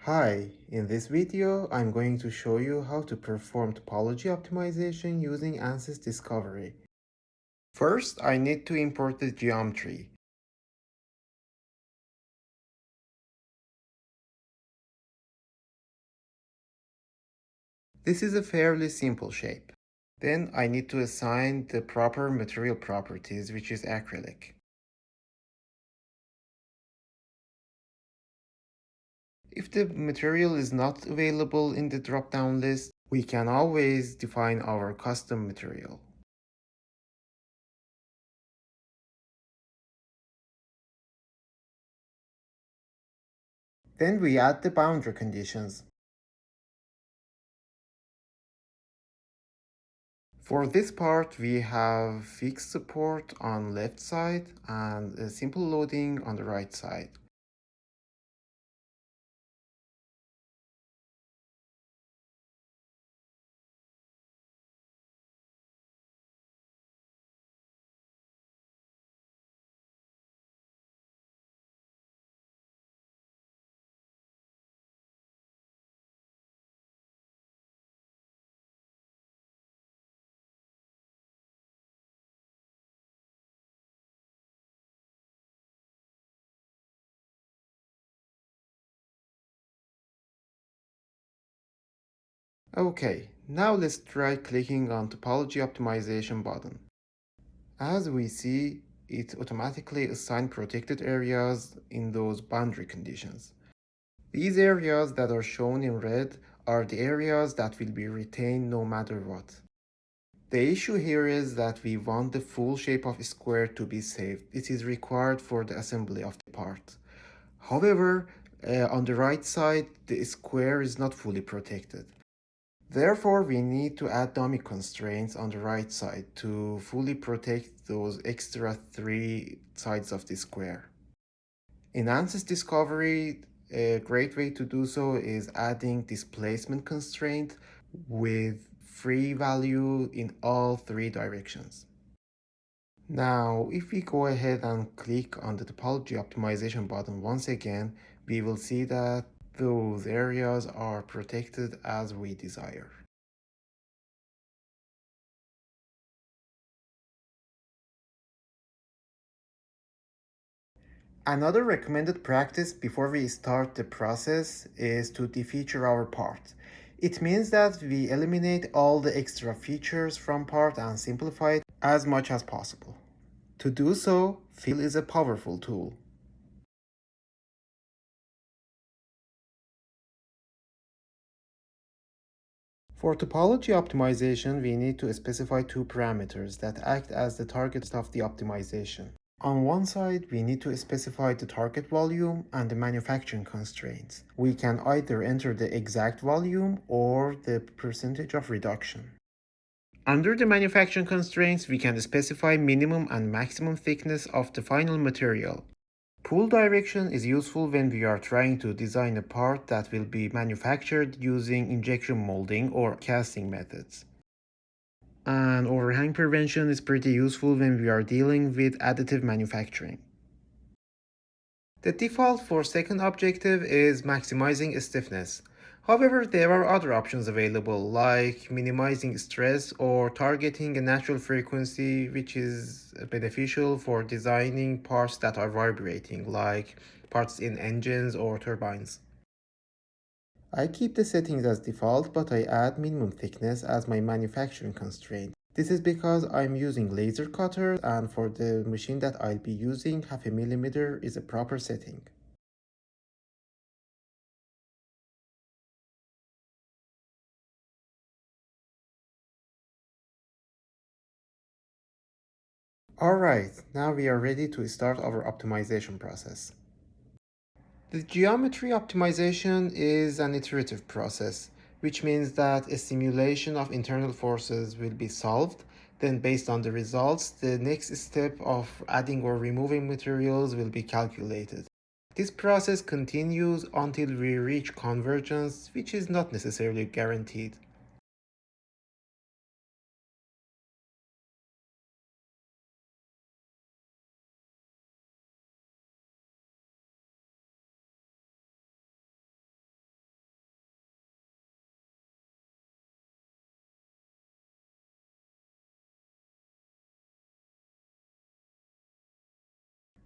Hi, in this video, I'm going to show you how to perform topology optimization using ANSYS Discovery. First, I need to import the geometry. This is a fairly simple shape. Then I need to assign the proper material properties, which is acrylic. If the material is not available in the drop-down list, we can always define our custom material. Then we add the boundary conditions. For this part, we have fixed support on left side and a simple loading on the right side. Okay, now let's try clicking on Topology Optimization button. As we see, it automatically assigns protected areas in those boundary conditions. These areas that are shown in red are the areas that will be retained no matter what. The issue here is that we want the full shape of a square to be saved. It is required for the assembly of the part. However, on the right side, the square is not fully protected. Therefore, we need to add dummy constraints on the right side to fully protect those extra three sides of the square. In ANSYS Discovery, a great way to do so is adding displacement constraint with free value in all three directions. Now, if we go ahead and click on the topology optimization button once again, we will see that those areas are protected as we desire. Another recommended practice before we start the process is to defeature our part. It means that we eliminate all the extra features from part and simplify it as much as possible. To do so, fill is a powerful tool. For topology optimization, we need to specify two parameters that act as the targets of the optimization. On one side, we need to specify the target volume and the manufacturing constraints. We can either enter the exact volume or the percentage of reduction. Under the manufacturing constraints, we can specify minimum and maximum thickness of the final material. Pull direction is useful when we are trying to design a part that will be manufactured using injection molding or casting methods. And overhang prevention is pretty useful when we are dealing with additive manufacturing. The default for second objective is maximizing stiffness. However, there are other options available like minimizing stress or targeting a natural frequency, which is beneficial for designing parts that are vibrating like parts in engines or turbines. I keep the settings as default, but I add minimum thickness as my manufacturing constraint. This is because I'm using laser cutters, and for the machine that I'll be using, 0.5 millimeter is a proper setting. Alright, now we are ready to start our optimization process. The geometry optimization is an iterative process, which means that a simulation of internal forces will be solved. Then, based on the results, the next step of adding or removing materials will be calculated. This process continues until we reach convergence, which is not necessarily guaranteed.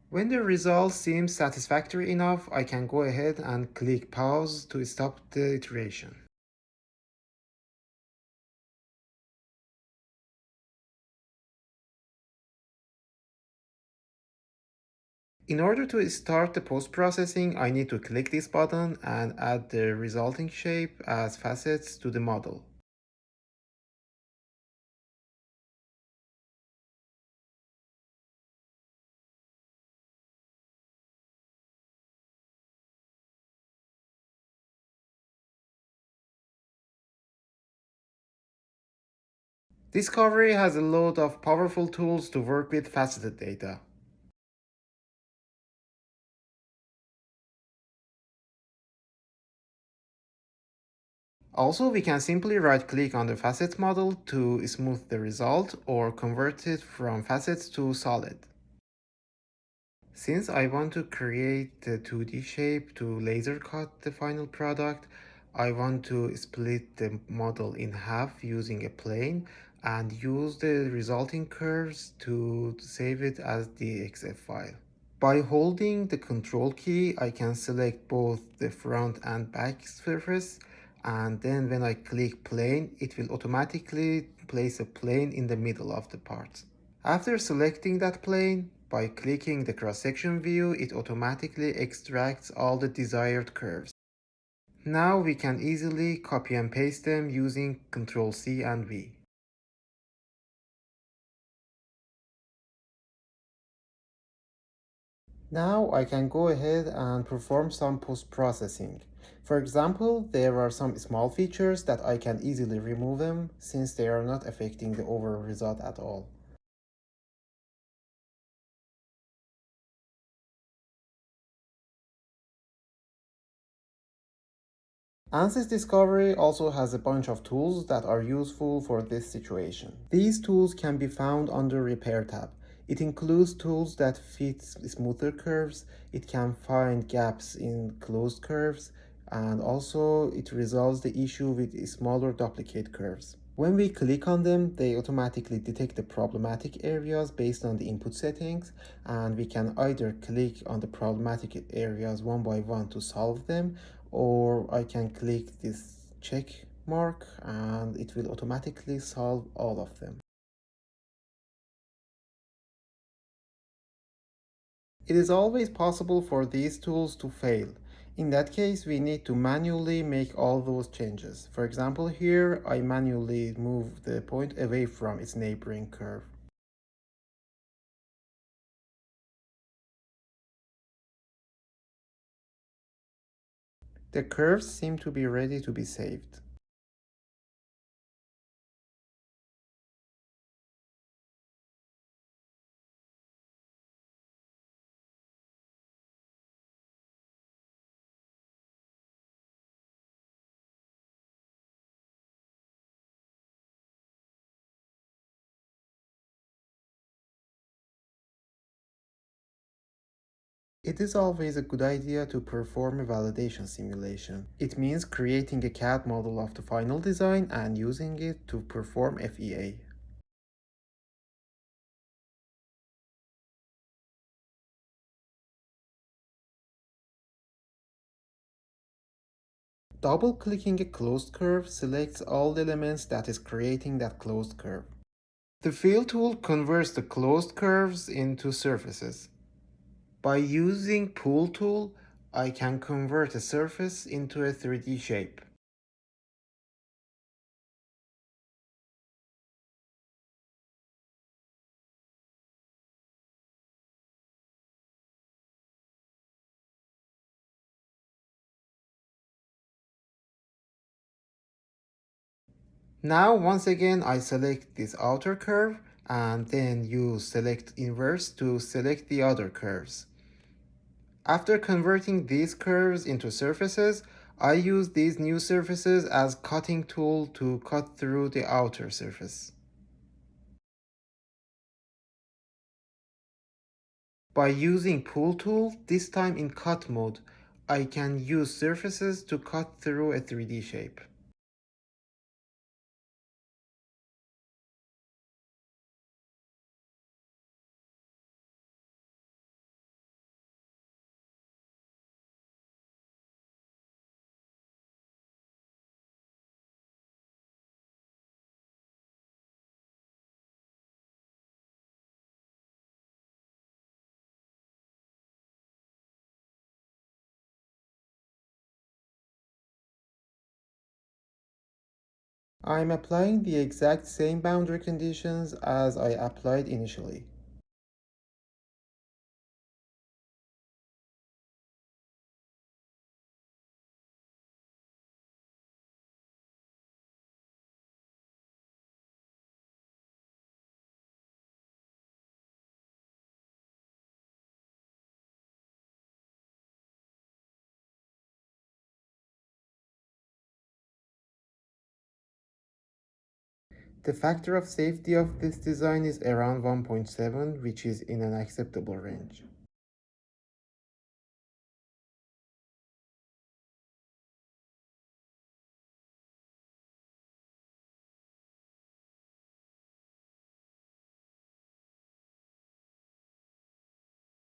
When the result seems satisfactory enough, I can go ahead and click pause to stop the iteration. In order to start the post-processing, I need to click this button and add the resulting shape as facets to the model. Discovery has a lot of powerful tools to work with faceted data. Also, we can simply right-click on the facet model to smooth the result or convert it from facets to solid. Since I want to create the 2D shape to laser cut the final product, I want to split the model in half using a plane and use the resulting curves to save it as the XF file. By holding the control key, I can select both the front and back surface, and then when I click plane, it will automatically place a plane in the middle of the part. After selecting that plane, by clicking the cross-section view, it automatically extracts all the desired curves. Now we can easily copy and paste them using Ctrl+C and V. Now I can go ahead and perform some post-processing. For example, there are some small features that I can easily remove them since they are not affecting the overall result at all. ANSYS Discovery also has a bunch of tools that are useful for this situation. These tools can be found under Repair tab. It includes tools that fit smoother curves, it can find gaps in closed curves, and also it resolves the issue with smaller duplicate curves. When we click on them, they automatically detect the problematic areas based on the input settings, and we can either click on the problematic areas one by one to solve them, or I can click this check mark and it will automatically solve all of them. It is always possible for these tools to fail. In that case, we need to manually make all those changes. For example, here I manually move the point away from its neighboring curve. The curves seem to be ready to be saved. It is always a good idea to perform a validation simulation. It means creating a CAD model of the final design and using it to perform FEA. Double-clicking a closed curve selects all the elements that is creating that closed curve. The Fill tool converts the closed curves into surfaces. By using Pool tool, I can convert a surface into a 3D shape. Now once again I select this outer curve and then use select inverse to select the other curves. After converting these curves into surfaces, I use these new surfaces as cutting tool to cut through the outer surface. By using Pool tool, this time in cut mode, I can use surfaces to cut through a 3D shape. I'm applying the exact same boundary conditions as I applied initially. The factor of safety of this design is around 1.7, which is in an acceptable range.